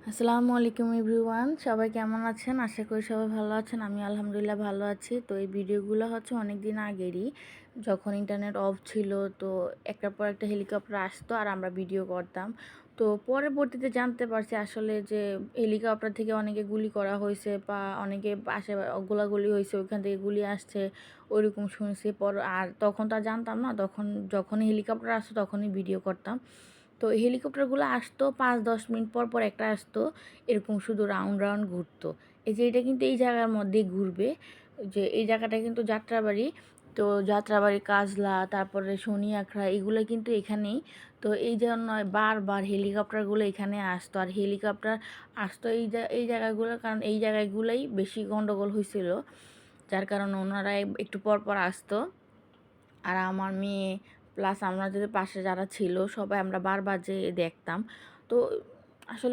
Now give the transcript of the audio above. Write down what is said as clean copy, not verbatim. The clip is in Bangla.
আসসালামু আলাইকুম এভরিওয়ান, সবাই কেমন আছেন? আশা করি সবাই ভালো আছেন। আমি আলহামদুলিল্লাহ ভালো আছি। তো এই ভিডিওগুলো হচ্ছে অনেক দিন আগেরই, যখন ইন্টারনেট অফ ছিল। তো একটার পর একটা হেলিকপ্টার আসতো আর আমরা ভিডিও করতাম। তো পরবর্তীতে জানতে পারছি আসলে যে হেলিকপ্টার থেকে অনেকে গুলি করা হয়েছে বা অনেকে পাশে গোলাগুলি হয়েছে, ওইখান থেকে গুলি আসছে, ওইরকম শুনছি। আর তখন তো আর জানতাম না, তখন যখনই হেলিকপ্টার আসতো তখনই ভিডিও করতাম। তো এই হেলিকপ্টারগুলো আসতো ৫-১০ মিনিট পর পর একটা আসতো, এরকম শুধু রাউন্ড রাউন্ড ঘুরতো। এই যে এটা কিন্তু এই জায়গার মধ্যেই ঘুরবে, যে এই জায়গাটা কিন্তু যাত্রাবাড়ি। তো যাত্রাবাড়ি, কাজলা, তারপরে শনিয়াখড়া, এগুলো কিন্তু এখানেই। তো এই জন্য বারবার হেলিকপ্টারগুলো এখানে আসতো, আর হেলিকপ্টার আসতো এই জায়গাগুলো, কারণ এই জায়গাগুলোই বেশি গন্ডগোল হয়েছিল, যার কারণে ওনারা একটু পর পর আসতো। আর আমার মেয়ে প্লাস আমরা যদি পাশে যারা ছিল সবাই আমরা বারবার যে দেখতাম। তো আসলে